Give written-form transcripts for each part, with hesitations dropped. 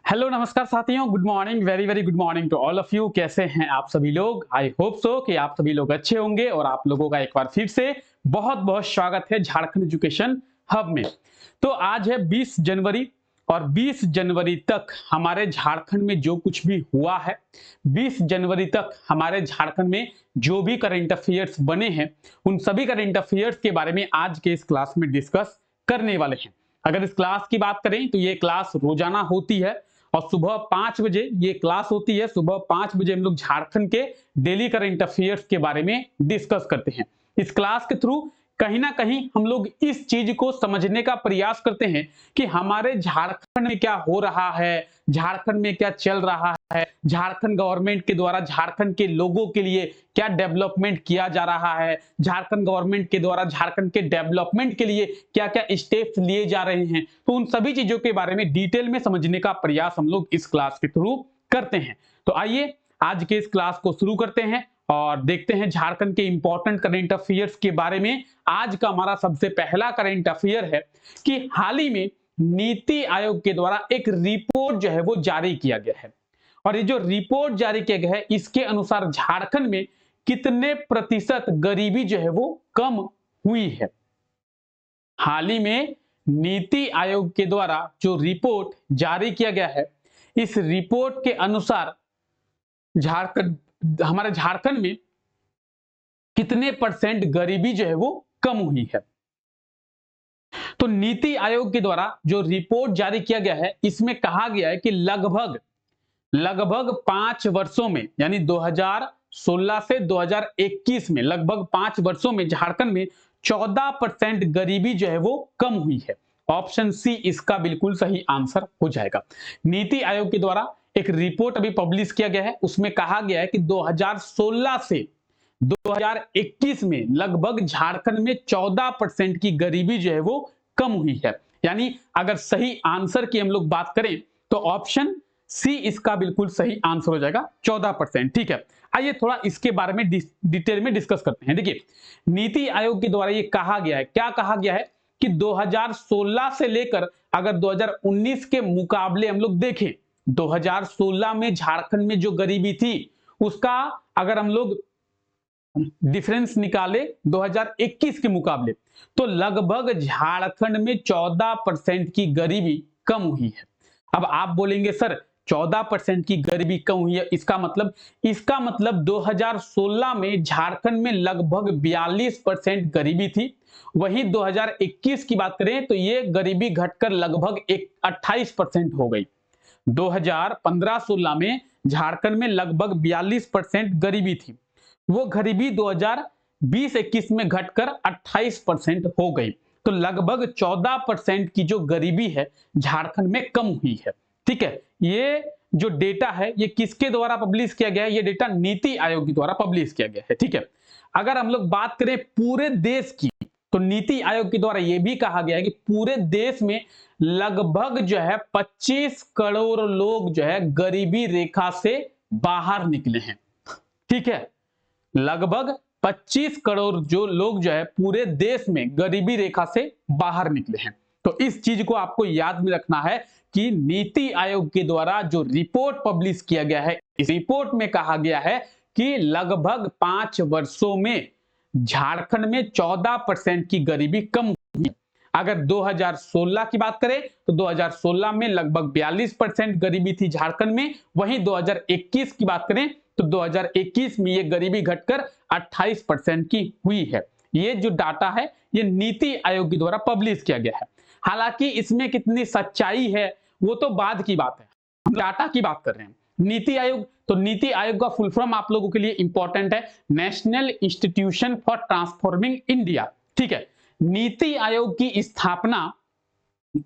Hello नमस्कार साथियों, good morning, very very good morning to all of you. कैसे हैं आप सभी लोग? आई होप सो कि आप सभी लोग अच्छे होंगे और आप लोगों का एक बार फिर से बहुत बहुत स्वागत है झारखंड एजुकेशन हब में। तो आज है 20 जनवरी और 20 जनवरी तक हमारे झारखंड में जो कुछ भी हुआ है, 20 जनवरी तक हमारे झारखंड में जो भी करंट अफेयर्स बने हैं, उन सभी करंट अफेयर्स के बारे में आज के इस क्लास में डिस्कस करने वाले हैं। अगर इस क्लास की बात करें तो ये क्लास रोजाना होती है और सुबह 5 बजे ये क्लास होती है। सुबह 5 बजे हम लोग झारखंड के डेली करंट अफेयर्स के बारे में डिस्कस करते हैं। इस क्लास के थ्रू कहीं ना कहीं हम लोग इस चीज को समझने का प्रयास करते हैं कि हमारे झारखंड में क्या हो रहा है, झारखंड में क्या चल रहा है, झारखंड गवर्नमेंट के द्वारा झारखंड के लोगों के लिए क्या डेवलपमेंट किया जा रहा है, झारखंड गवर्नमेंट के द्वारा झारखंड के डेवलपमेंट के लिए क्या क्या स्टेप्स लिए जा रहे हैं। तो उन सभी चीजों के बारे में डिटेल में समझने का प्रयास हम लोग इस क्लास के थ्रू करते हैं। तो आइए आज के इस क्लास को शुरू करते हैं और देखते हैं झारखंड के इंपॉर्टेंट करंट अफेयर्स के बारे में। आज का हमारा सबसे पहला करंट अफेयर है कि हाल ही में नीति आयोग के द्वारा एक रिपोर्ट जो है वो जारी किया गया है और ये जो रिपोर्ट जारी किया गया है इसके अनुसार झारखंड में कितने प्रतिशत गरीबी जो है वो कम हुई है। हाल ही में नीति आयोग के द्वारा जो रिपोर्ट जारी किया गया है, इस रिपोर्ट के अनुसार हमारे झारखंड में कितने परसेंट गरीबी जो है वो कम हुई है। तो नीति आयोग के द्वारा जो रिपोर्ट जारी किया गया है इसमें कहा गया है कि लगभग 5 वर्षों में, यानी 2016 से 2021 में लगभग 5 वर्षों में झारखंड में 14% गरीबी जो है वो कम हुई है। ऑप्शन सी इसका बिल्कुल सही आंसर हो जाएगा। नीति आयोग के द्वारा एक रिपोर्ट अभी पब्लिश किया गया है, उसमें कहा गया है कि 2016 से 2021 में लगभग झारखंड में 14% की गरीबी जो है वो कम हुई है। यानी अगर सही आंसर की हम लोग बात करें तो ऑप्शन सी इसका बिल्कुल सही आंसर हो जाएगा, 14%। ठीक है, आइए थोड़ा इसके बारे में डिटेल में डिस्कस करते हैं। देखिए, नीति आयोग के द्वारा ये कहा गया है, क्या कहा गया है कि 2016 से लेकर अगर 2019 के मुकाबले हम लोग देखें, 2016 में झारखंड में जो गरीबी थी उसका अगर हम लोग डिफरेंस निकाले 2021 के मुकाबले तो लगभग झारखंड में 14% की गरीबी कम हुई है। अब आप बोलेंगे सर 14% की गरीबी कम हुई है, इसका मतलब 2016 में झारखंड में लगभग 42% गरीबी थी। वहीं 2021 की बात करें तो ये गरीबी घटकर लगभग 28% हो गई। 2015-16 में झारखंड में लगभग 42% गरीबी थी, वो गरीबी 2020-21 में घटकर 28% हो गई। तो लगभग 14% की जो गरीबी है झारखंड में कम हुई है। ठीक है, ये जो डेटा है ये किसके द्वारा पब्लिश किया गया है? ये डेटा नीति आयोग के द्वारा पब्लिश किया गया है। ठीक है, अगर हम लोग बात करें पूरे देश की तो नीति आयोग के द्वारा यह भी कहा गया है कि पूरे देश में लगभग जो है 25 करोड़ लोग जो है गरीबी रेखा से बाहर निकले हैं। ठीक है, लगभग 25 करोड़ जो लोग जो है पूरे देश में गरीबी रेखा से बाहर निकले हैं। तो इस चीज को आपको याद में रखना है कि नीति आयोग के द्वारा जो रिपोर्ट पब्लिश किया गया है, इस रिपोर्ट में कहा गया है कि लगभग 5 वर्षों में झारखंड में 14% की गरीबी कम हुई। अगर 2016 की बात करें तो 2016 में लगभग 42% गरीबी थी झारखंड में। वहीं 2021 की बात करें तो 2021 में ये गरीबी घटकर 28% की हुई है। ये जो डाटा है ये नीति आयोग के द्वारा पब्लिश किया गया है। हालांकि इसमें कितनी सच्चाई है वो तो बाद की बात है, हम डाटा की बात कर रहे हैं। नीति आयोग, तो नीति आयोग का फुल फॉर्म आप लोगों के लिए इंपॉर्टेंट है, national institution for transforming India. ठीक है, नीति आयोग की स्थापना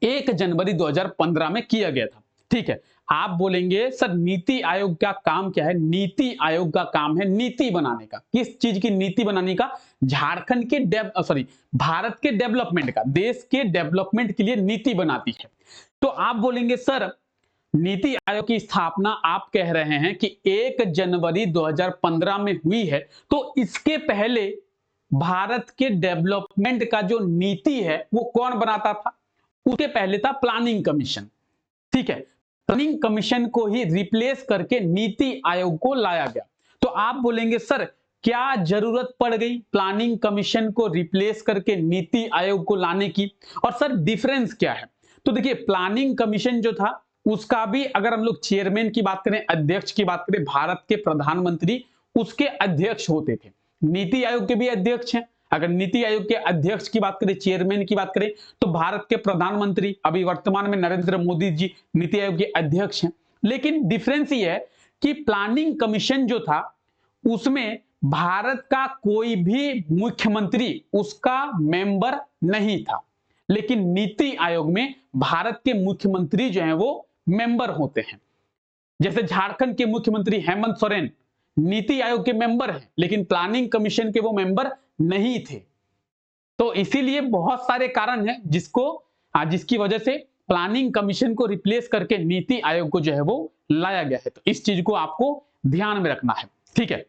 1 जनवरी 2015 में किया गया था। ठीक है, आप बोलेंगे सर नीति आयोग का काम क्या है? नीति आयोग का काम है नीति बनाने का। किस चीज की नीति बनाने का? झारखंड के भारत के डेवलपमेंट का, देश के डेवलपमेंट के लिए नीति बनाती है। तो आप बोलेंगे सर नीति आयोग की स्थापना आप कह रहे हैं कि 1 जनवरी 2015 में हुई है, तो इसके पहले भारत के डेवलपमेंट का जो नीति है वो कौन बनाता था? उसके पहले था प्लानिंग कमीशन। ठीक है, प्लानिंग कमीशन को ही रिप्लेस करके नीति आयोग को लाया गया। तो आप बोलेंगे सर क्या जरूरत पड़ गई प्लानिंग कमीशन को रिप्लेस करके नीति आयोग को लाने की, और सर डिफरेंस क्या है? तो देखिए प्लानिंग कमीशन जो था उसका भी अगर हम लोग चेयरमैन की बात करें, अध्यक्ष की बात करें, भारत के प्रधानमंत्री उसके अध्यक्ष होते थे। नीति आयोग के भी अध्यक्ष हैं। अगर नीति आयोग के अध्यक्ष की बात करें, चेयरमैन की बात करें, तो भारत के प्रधानमंत्री अभी वर्तमान में नरेंद्र मोदी जी नीति आयोग के अध्यक्ष हैं। लेकिन डिफरेंस ये है कि प्लानिंग कमीशन जो था उसमें भारत का कोई भी मुख्यमंत्री उसका मेंबर नहीं था, लेकिन नीति आयोग में भारत के मुख्यमंत्री जो हैं वो मेंबर होते हैं। जैसे झारखंड के मुख्यमंत्री हेमंत सोरेन नीति आयोग के मेंबर हैं, लेकिन प्लानिंग कमीशन के वो मेंबर नहीं थे। तो इसीलिए बहुत सारे कारण हैं जिसकी वजह से प्लानिंग कमीशन को रिप्लेस करके नीति आयोग को जो है वो लाया गया है। तो इस चीज को आपको ध्यान में रखना है, ठीक है।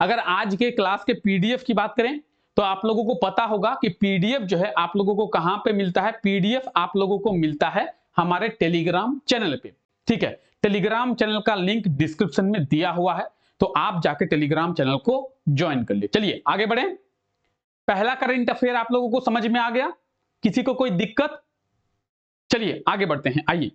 अगर आज के क्लास के पीडीएफ की बात करें तो आप लोगों को पता होगा कि पीडीएफ जो है आप लोगों को कहां पे मिलता है? पीडीएफ आप लोगों को मिलता है हमारे टेलीग्राम चैनल पे, ठीक है। टेलीग्राम चैनल का लिंक डिस्क्रिप्शन में दिया हुआ है, तो आप जाके टेलीग्राम चैनल को ज्वाइन कर लिए। चलिए आगे बढ़े। पहला करंट अफेयर आप लोगों को समझ में आ गया? किसी को कोई दिक्कत? चलिए आगे बढ़ते हैं। आइए,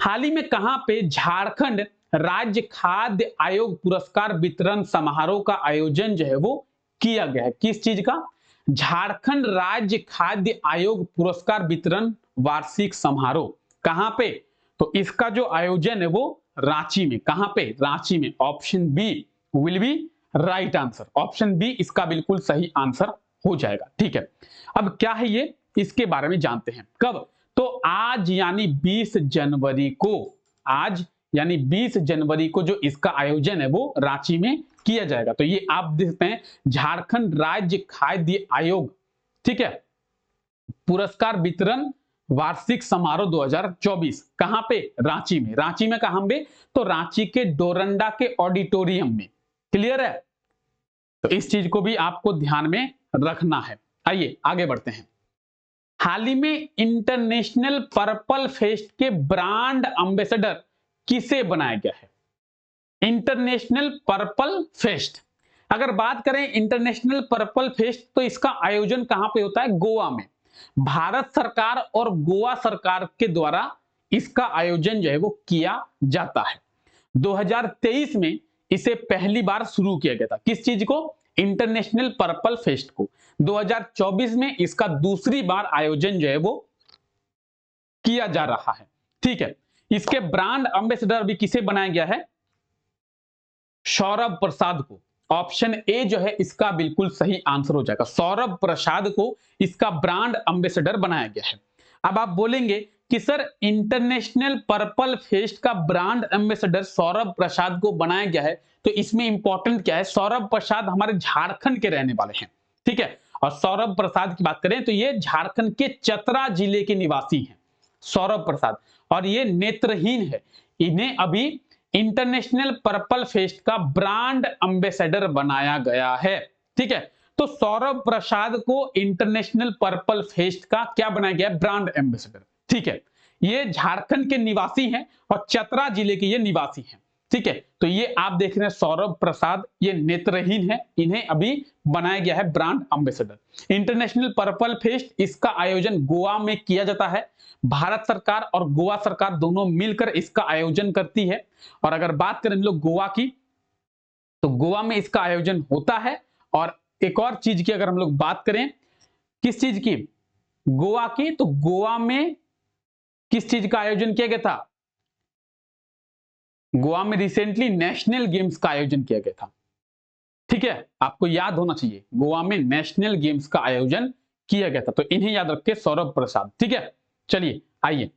हाल ही में कहां पे झारखंड राज्य खाद्य आयोग पुरस्कार वितरण समारोह का आयोजन जो है वो किया गया है? किस चीज का? झारखंड राज्य खाद्य आयोग पुरस्कार वितरण वार्षिक समारोह। कहां पे? तो इसका जो आयोजन है वो रांची में। कहां पे? रांची में। Option B will be right answer. Option B इसका बिल्कुल सही आंसर हो जाएगा, ठीक है। अब क्या है ये, इसके बारे में जानते हैं। कब? तो आज यानी 20 जनवरी को, आज यानी 20 जनवरी को जो इसका आयोजन है वो रांची में किया जाएगा। तो ये आप देखते हैं झारखंड राज्य खाद्य आयोग, ठीक है, पुरस्कार वितरण वार्षिक समारोह 2024। कहां पे? रांची में। रांची में कहां पे? तो रांची के डोरंडा के ऑडिटोरियम में। क्लियर है? तो इस चीज को भी आपको ध्यान में रखना है। आइए आगे बढ़ते हैं। हाल ही में इंटरनेशनल पर्पल फेस्ट के ब्रांड एम्बेसडर किसे बनाया गया है? इंटरनेशनल पर्पल फेस्ट, अगर बात करें इंटरनेशनल पर्पल फेस्ट तो इसका आयोजन कहां पे होता है? गोवा में। भारत सरकार और गोवा सरकार के द्वारा इसका आयोजन जो है वो किया जाता है। 2023 में इसे पहली बार शुरू किया गया था। किस चीज को? इंटरनेशनल पर्पल फेस्ट को। 2024 में इसका दूसरी बार आयोजन जो है वो किया जा रहा है, ठीक है। इसके ब्रांड एम्बेसडर भी किसे बनाया गया है? सौरभ प्रसाद को। ऑप्शन ए जो है इसका बिल्कुल सही आंसर हो जाएगा। सौरभ प्रसाद को इसका ब्रांड एम्बेसडर बनाया गया है। अब आप बोलेंगे कि सर इंटरनेशनल पर्पल फेस्ट का ब्रांड एम्बेसडर सौरभ प्रसाद को बनाया गया है, तो इसमें इंपॉर्टेंट क्या है? सौरभ प्रसाद हमारे झारखंड के रहने वाले हैं, ठीक है। और सौरभ प्रसाद की बात करें तो ये झारखंड के चतरा जिले के निवासी हैं, सौरभ प्रसाद, और ये नेत्रहीन है। इन्हें अभी इंटरनेशनल पर्पल फेस्ट का ब्रांड एम्बेसडर बनाया गया है, ठीक है। तो सौरभ प्रसाद को इंटरनेशनल पर्पल फेस्ट का क्या बनाया गया? ब्रांड एम्बेसडर, ठीक है। ये झारखंड के निवासी हैं और चतरा जिले के ये निवासी हैं, ठीक है। तो ये आप देख रहे हैं सौरभ प्रसाद, ये नेत्रहीन है, इन्हें अभी बनाया गया है brand ambassador. International purple fest इसका आयोजन गोवा में किया जाता है। भारत सरकार और गोवा सरकार दोनों मिलकर इसका आयोजन करती है। और अगर बात करें हम लोग गोवा की, तो गोवा में इसका आयोजन होता है। और एक और चीज की अगर हम लोग बात करें, किस चीज की? गोवा की, तो गोवा में किस चीज का आयोजन किया गया था? गोवा में रिसेंटली नेशनल गेम्स का आयोजन किया गया था, ठीक है। आपको याद होना चाहिए गोवा में नेशनल गेम्स का आयोजन किया गया था, तो इन्हें याद रखिए, सौरभ प्रसाद, ठीक है। चलिए आइए,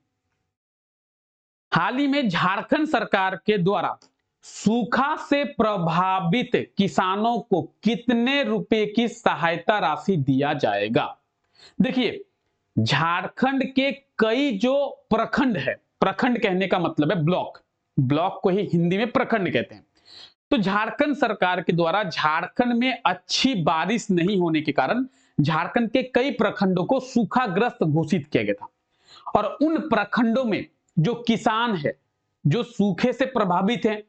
हाल ही में झारखंड सरकार के द्वारा सूखा से प्रभावित किसानों को कितने रुपए की सहायता राशि दिया जाएगा? देखिए झारखंड के कई जो प्रखंड है, प्रखंड कहने का मतलब है ब्लॉक, ब्लॉक को ही हिंदी में प्रखंड कहते हैं। तो झारखंड सरकार के द्वारा झारखंड में अच्छी बारिश नहीं होने के कारण झारखंड के कई प्रखंडों को सूखाग्रस्त घोषित किया गया था। और उन प्रखंडों में जो किसान है, जो सूखे से प्रभावित है,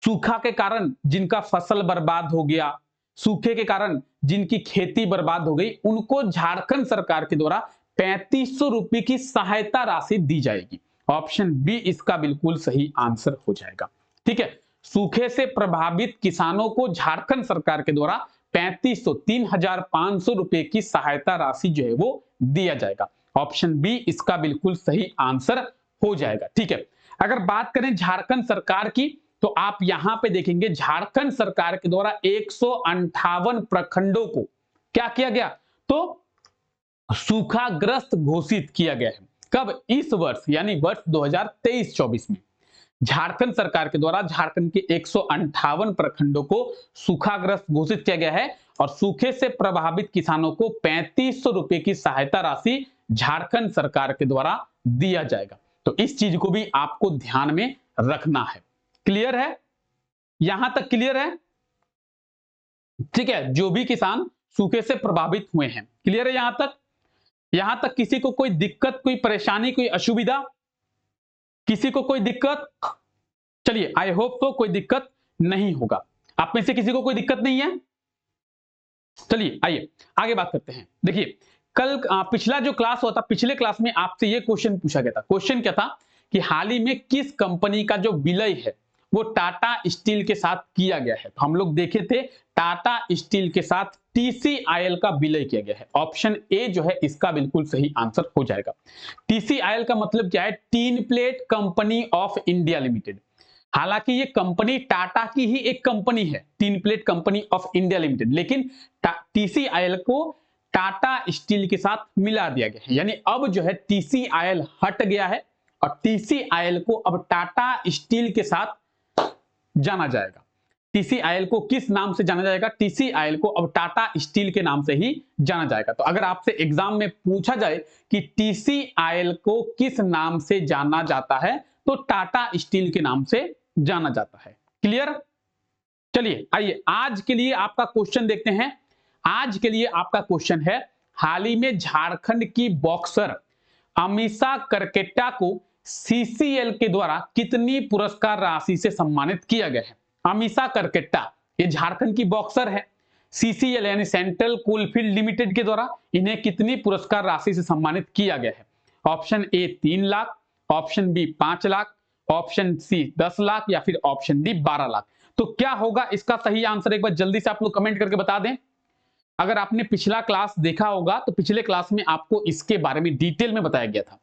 सूखा के कारण जिनका फसल बर्बाद हो गया, सूखे के कारण जिनकी खेती बर्बाद हो गई, उनको झारखंड सरकार के द्वारा 3500 रुपए की सहायता राशि दी जाएगी। ऑप्शन बी इसका बिल्कुल सही आंसर हो जाएगा। ठीक है, सूखे से प्रभावित किसानों को झारखंड सरकार के द्वारा 3500 रुपए की सहायता राशि जो है वो दिया जाएगा। ऑप्शन बी इसका बिल्कुल सही आंसर हो जाएगा। ठीक है, अगर बात करें झारखंड सरकार की, तो आप यहां पे देखेंगे झारखंड सरकार के द्वारा 158 प्रखंडों को क्या किया गया, तो सूखाग्रस्त घोषित किया गया है। कब? इस वर्ष, यानी वर्ष 2023-24 में झारखंड सरकार के द्वारा झारखंड के 158 प्रखंडों को सूखाग्रस्त घोषित किया गया है और सूखे से प्रभावित किसानों को 3500 रुपए की सहायता राशि झारखंड सरकार के द्वारा दिया जाएगा। तो इस चीज को भी आपको ध्यान में रखना है। क्लियर है? यहां तक क्लियर है? ठीक है, जो भी किसान सूखे से प्रभावित हुए हैं, क्लियर है यहां तक? यहां तक किसी को कोई दिक्कत, कोई परेशानी, कोई असुविधा, किसी को कोई दिक्कत? चलिए, आई होप तो कोई दिक्कत नहीं होगा। आप में से किसी को कोई दिक्कत नहीं है? चलिए आइए आगे बात करते हैं। देखिए, कल पिछला जो क्लास हुआ था, पिछले क्लास में आपसे ये क्वेश्चन पूछा गया था। क्वेश्चन क्या था कि हाल ही में किस कंपनी का जो विलय है वो टाटा स्टील के साथ किया गया है। तो हम लोग देखे थे टाटा स्टील के साथ TCIL का विलय किया गया है। ऑप्शन ए जो है इसका बिल्कुल सही आंसर हो जाएगा। TCIL का मतलब क्या है? Tin plate company of India limited. हालांकि ये कंपनी टाटा की ही एक कंपनी है, tin plate company of India limited, लेकिन TCIL को टाटा स्टील के साथ मिला दिया गया है। यानी अब जो है TCIL हट गया है और TCIL को अब टाटा स्टील के साथ जाना जाएगा। TCIL को किस नाम से जाना जाएगा? TCIL को अब टाटा स्टील के नाम से ही जाना जाएगा। तो अगर आपसे एग्जाम में पूछा जाए कि TCIL को किस नाम से जाना जाता है, तो टाटा स्टील के नाम से जाना जाता है। क्लियर? चलिए आइए आज के लिए आपका क्वेश्चन देखते हैं। आज के लिए आपका क्वेश्चन है, हाल ही में झारखंड की बॉक्सर अमीषा करकेटा को CCL के द्वारा कितनी पुरस्कार राशि से सम्मानित किया गया है? अमीषा करकेटा ये झारखंड की बॉक्सर है। CCL यानी सेंट्रल कोलफील्ड लिमिटेड के द्वारा इन्हें कितनी पुरस्कार राशि से सम्मानित किया गया है? Option A 3 lakh, option B 5 lakh, option C 10 lakh या फिर ऑप्शन डी 12 लाख। तो क्या होगा इसका सही आंसर? एक बार जल्दी से आप लोग कमेंट करके बता दें। अगर आपने पिछला क्लास देखा होगा तो पिछले क्लास में आपको इसके बारे में डिटेल में बताया गया था।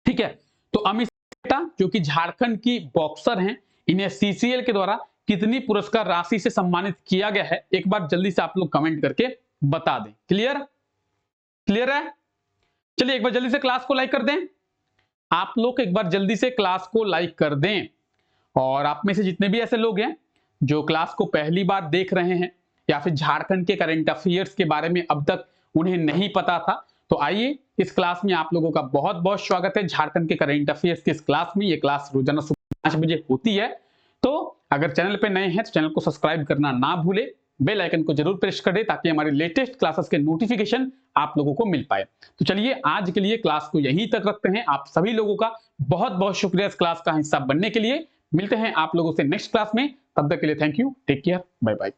ठीक है, तो अमीषा जो कि झारखंड की बॉक्सर हैं, इन्हें CCL के द्वारा कितनी पुरस्कार राशि से सम्मानित किया गया है? एक बार जल्दी से आप लोग कमेंट करके बता दें। क्लियर? क्लियर है? चलिए एक बार जल्दी से क्लास को लाइक कर दें। आप लोग एक बार जल्दी से क्लास को लाइक कर दें। और आप में से जितने भी ऐसे लोग हैं जो क्लास को पहली बार देख रहे हैं या फिर झारखंड के करंट अफेयर्स के बारे में अब तक उन्हें नहीं पता था, तो आइए इस क्लास में आप लोगों का बहुत बहुत स्वागत है। झारखंड के करंट अफेयर्स की इस क्लास में, ये क्लास रोजाना सुबह 5 बजे होती है। तो अगर चैनल पे नए हैं तो चैनल को सब्सक्राइब करना ना भूले, बेल आइकन को जरूर प्रेस कर दे ताकि हमारे लेटेस्ट क्लासेस के नोटिफिकेशन आप लोगों को मिल पाए। तो चलिए आज के लिए क्लास को यहीं तक रखते हैं। आप सभी लोगों का बहुत बहुत शुक्रिया इस क्लास का हिस्सा बनने के लिए। मिलते हैं आप लोगों से नेक्स्ट क्लास में, तब तक के लिए thank you, take care, bye bye.